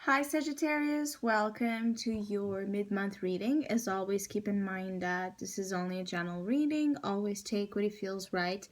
Hi Sagittarius, welcome to your mid-month reading. As always, keep in mind that this is only a general reading. Always take what it feels right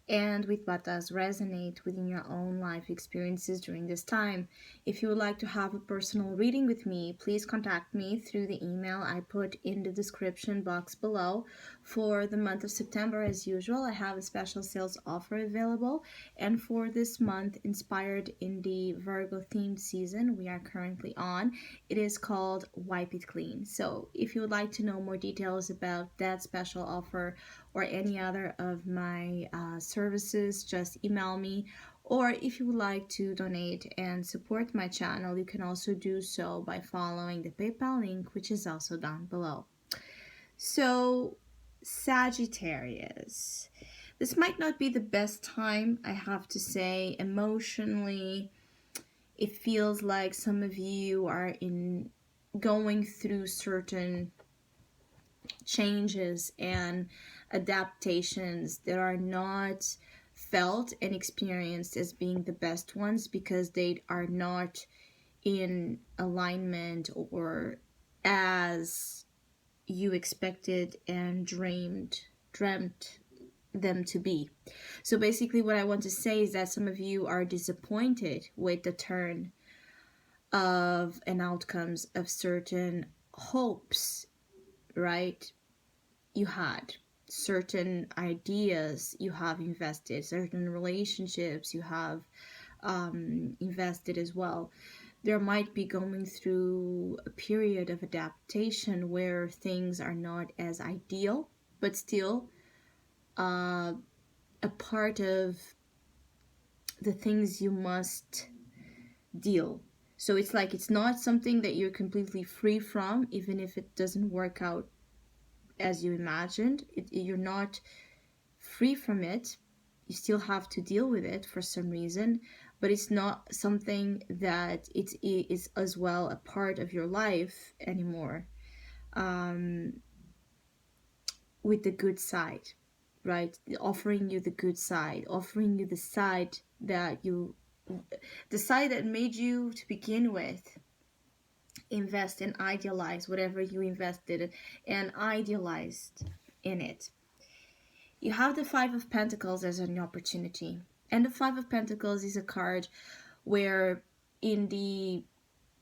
and with what does resonate within your own life experiences during this time. If you would like to have a personal reading with me, please contact me through the email I put in the description box below. For the month of September, as usual, I have a special sales offer available, and for this month, inspired in the Virgo themed season we are currently on, it is called Wipe It Clean. So if you would like to know more details about that special offer or any other of my services, just email me. Or if you would like to donate and support my channel, you can also do so by following the PayPal link, which is also down below. So, Sagittarius. This might not be the best time, I have to say. Emotionally, it feels like some of you are going through certain changes and adaptations that are not felt and experienced as being the best ones because they are not in alignment or as you expected and dreamt them to be. So basically what I want to say is that some of you are disappointed with the turn of and outcomes of certain hopes, right? You had certain ideas you have invested, certain relationships you have invested as well. There might be going through a period of adaptation where things are not as ideal, but still a part of the things you must deal. So it's like it's not something that you're completely free from, even if it doesn't work out as you imagined. You're not free from it. You still have to deal with it for some reason, but it's not something that it is as well a part of your life anymore. With the good side, right? Offering you the good side, offering you the side that made you to begin with invest and idealize whatever you invested and idealized in it. You have the Five of Pentacles as an opportunity, and the Five of Pentacles is a card where in the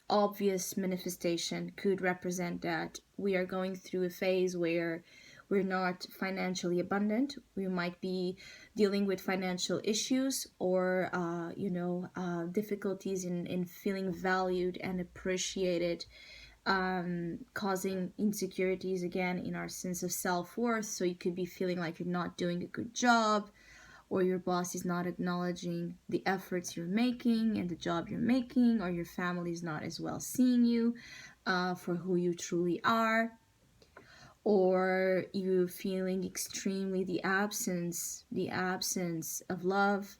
obvious manifestation could represent that we are going through a phase where we're not financially abundant. We might be dealing with financial issues or difficulties in feeling valued and appreciated, causing insecurities again in our sense of self-worth. So you could be feeling like you're not doing a good job, or your boss is not acknowledging the efforts you're making and the job you're making, or your family is not as well seeing you for who you truly are, or you feeling extremely the absence of love,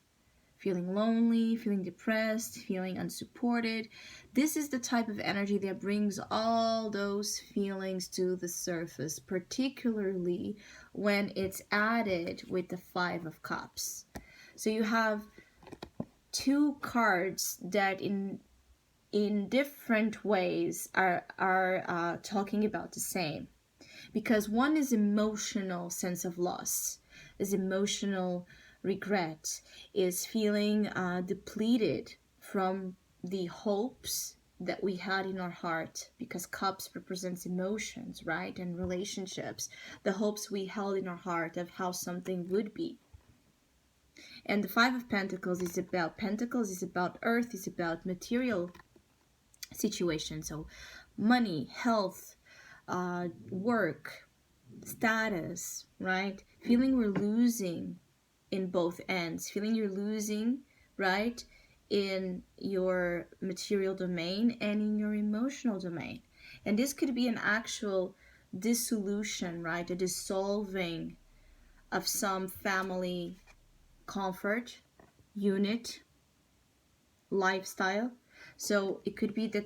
feeling lonely, feeling depressed, feeling unsupported. This is the type of energy that brings all those feelings to the surface, particularly when it's added with the Five of Cups. So you have two cards that in different ways are talking about the same, because one is emotional sense of loss, is emotional regret, is feeling depleted from the hopes that we had in our heart, because cups represents emotions, right, and relationships, the hopes we held in our heart of how something would be. And the Five of Pentacles is about earth, is about material situations, so money, health, work, status, right? Feeling we're losing in both ends, feeling you're losing, right, in your material domain and in your emotional domain. And this could be an actual dissolution, right, a dissolving of some family comfort, unit, lifestyle. So it could be that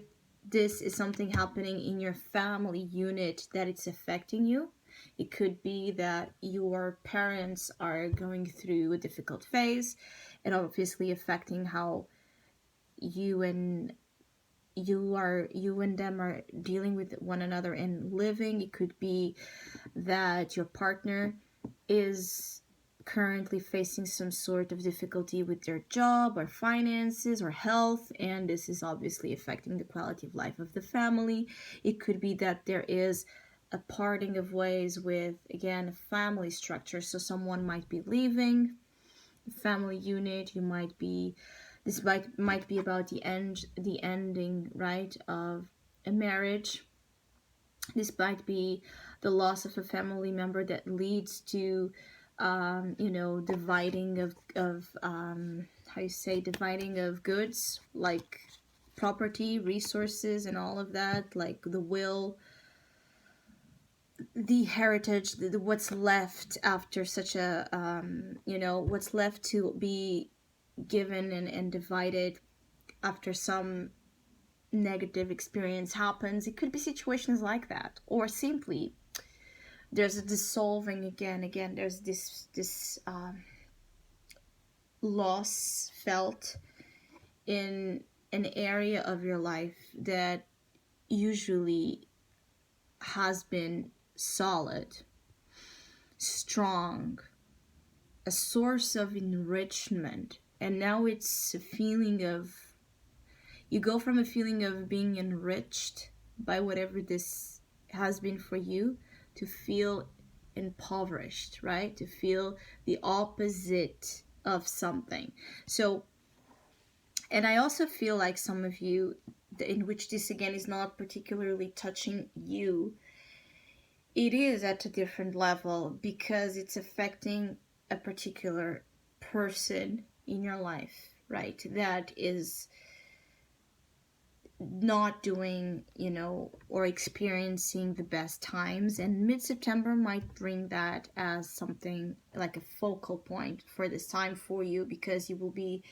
this is something happening in your family unit that it's affecting you. It could be that your parents are going through a difficult phase and obviously affecting how you and you and them are dealing with one another and living. It could be that your partner is currently facing some sort of difficulty with their job or finances or health, and this is obviously affecting the quality of life of the family. It could be that there is a parting of ways with, again, a family structure. So someone might be leaving the family unit. You might be, this might be about the ending, right, of a marriage. This might be the loss of a family member that leads to dividing of how you say, dividing of goods, like property, resources, and all of that, like the will, the heritage, what's left after such a what's left to be given and divided after some negative experience happens. It could be situations like that, or simply there's a dissolving again. There's this loss felt in an area of your life that usually has been solid, strong, a source of enrichment, and now it's a feeling of, you go from a feeling of being enriched by whatever this has been for you to feel impoverished, right? To feel the opposite of something. So, and I also feel like some of you, in which this again is not particularly touching you, it is at a different level because it's affecting a particular person in your life, right? That is not doing, or experiencing the best times. And mid-September might bring that as something like a focal point for this time for you, because you will be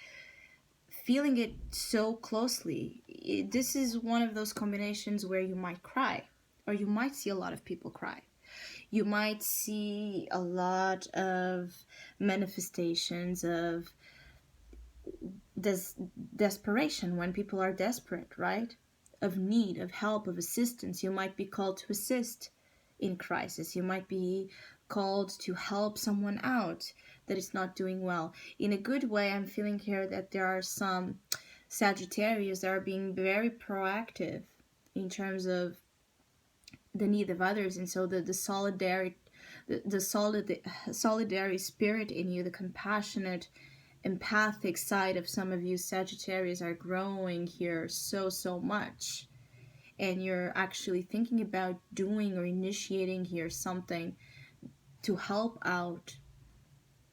feeling it so closely. This is one of those combinations where you might cry, or you might see a lot of people cry. You might see a lot of manifestations of desperation, when people are desperate, right? Of need, of help, of assistance. You might be called to assist in crisis. You might be called to help someone out that is not doing well. In a good way, I'm feeling here that there are some Sagittarius that are being very proactive in terms of the need of others, and so the solidarity, the solidary spirit in you, the compassionate, empathic side of some of you Sagittarius are growing here so much, and you're actually thinking about doing or initiating here something to help out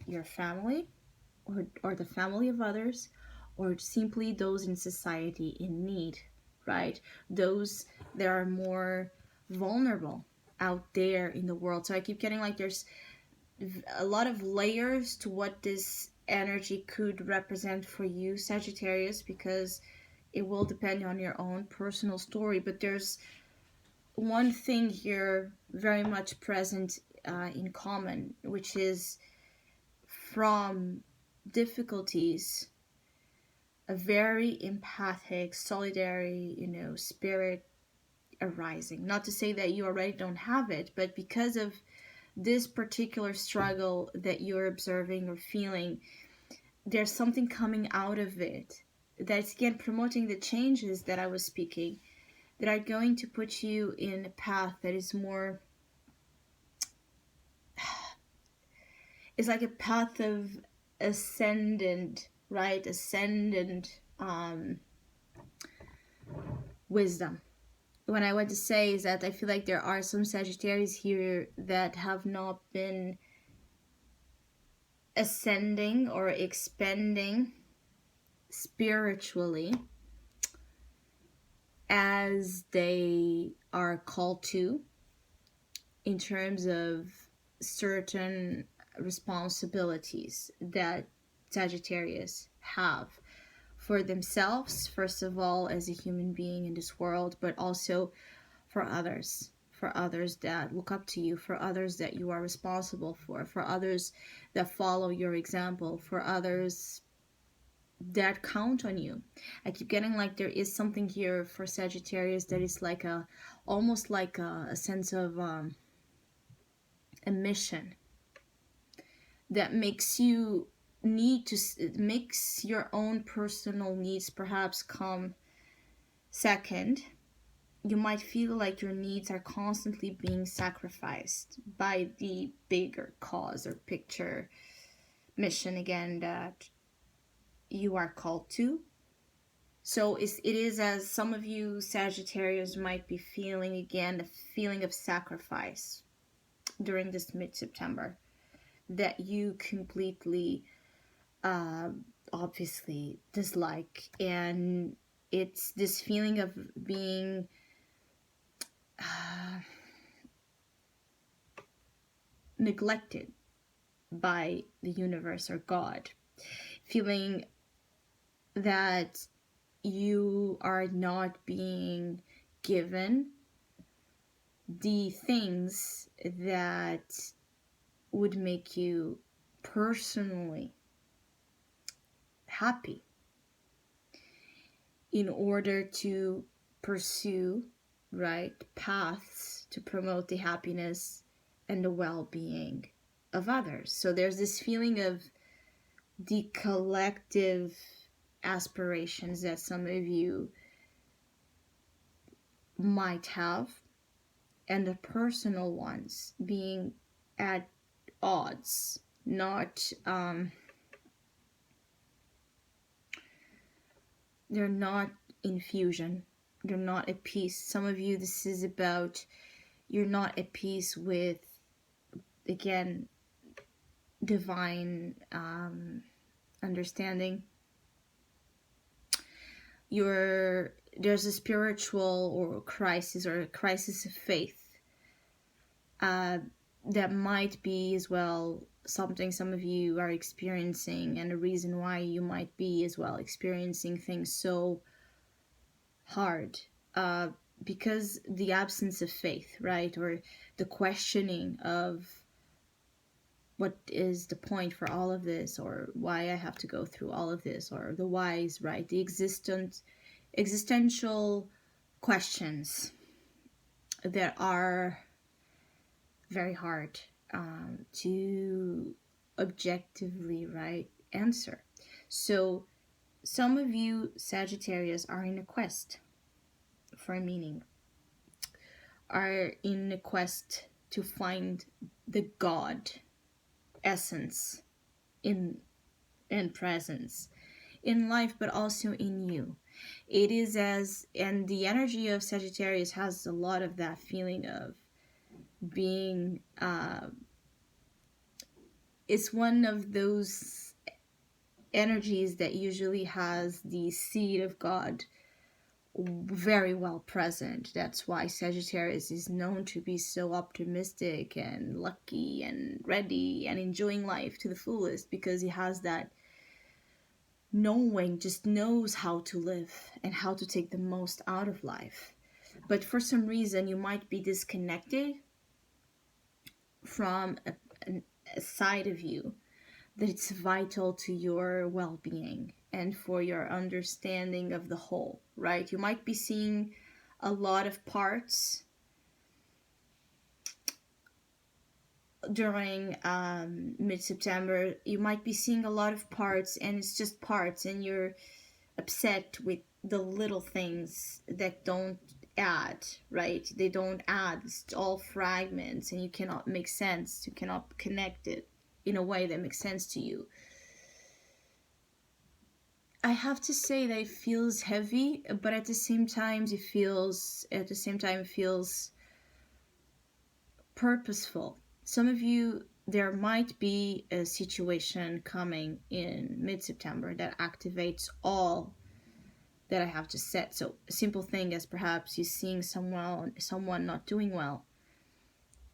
your family, or the family of others, or simply those in society in need, right? Those that are more vulnerable out there in the world. So I keep getting like there's a lot of layers to what this energy could represent for you, Sagittarius, because it will depend on your own personal story. But there's one thing here very much present in common, which is from difficulties, a very empathic, solidary, spirit arising. Not to say that you already don't have it, but because of this particular struggle that you're observing or feeling, there's something coming out of it that's again promoting the changes that I was speaking, that are going to put you in a path that is more, it's like a path of ascendant, right? Ascendant wisdom. What I want to say is that I feel like there are some Sagittarius here that have not been ascending or expanding spiritually as they are called to, in terms of certain responsibilities that Sagittarius have for themselves, first of all, as a human being in this world, but also for others that look up to you, for others that you are responsible for others that follow your example, for others that count on you. I keep getting like there is something here for Sagittarius that is like almost like a sense of a mission that makes you need to, it makes your own personal needs perhaps come second. You might feel like your needs are constantly being sacrificed by the bigger cause or picture mission again that you are called to. So it is as some of you Sagittarius might be feeling again, the feeling of sacrifice during this mid-September that you completely obviously dislike. And it's this feeling of being neglected by the universe or God, feeling that you are not being given the things that would make you personally happy in order to pursue right paths to promote the happiness and the well-being of others. So there's this feeling of the collective aspirations that some of you might have and the personal ones being at odds, not they're not in fusion, they're not at peace. Some of you, this is about you're not at peace with, again, divine understanding. There's a spiritual or crisis or a crisis of faith that might be as well something some of you are experiencing, and a reason why you might be as well experiencing things so hard because the absence of faith, right? Or the questioning of what is the point for all of this, or why I have to go through all of this, or the whys, right? The existential questions that are very hard to objectively, right, answer. So some of you Sagittarius are in a quest for meaning, are in a quest to find the God essence in and presence in life, but also in you. It is and the energy of Sagittarius has a lot of that feeling of being it's one of those energies that usually has the seed of God very well present. That's why Sagittarius is known to be so optimistic and lucky and ready and enjoying life to the fullest, because he has that knowing, just knows how to live and how to take the most out of life. But for some reason you might be disconnected from a side of you that it's vital to your well-being and for your understanding of the whole, right? You might be seeing a lot of parts during mid-September. You might be seeing a lot of parts, and it's just parts, and you're upset with the little things that don't add, right? They don't add. It's all fragments, and you cannot make sense. You cannot connect it in a way that makes sense to you. I have to say that it feels heavy, but at the same time it feels purposeful. Some of you, there might be a situation coming in mid-September that activates all that I have just said. So a simple thing as perhaps you're seeing someone not doing well,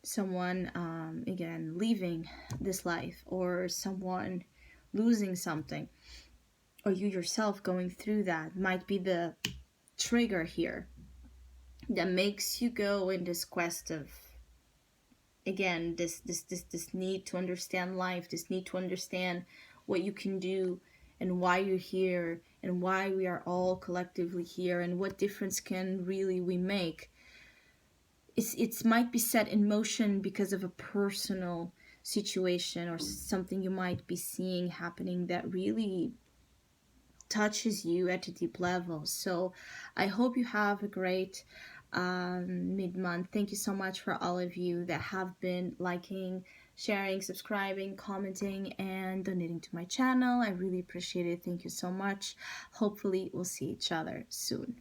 someone again leaving this life, or someone losing something, or you yourself going through that might be the trigger here that makes you go in this quest of, again, this need to understand life, this need to understand what you can do and why you're here and why we are all collectively here and what difference can really we make. It might be set in motion because of a personal situation or something you might be seeing happening that really touches you at a deep level. So I hope you have a great mid-month. Thank you so much for all of you that have been liking, sharing, subscribing, commenting, and donating to my channel. I really appreciate it. Thank you so much. Hopefully we'll see each other soon.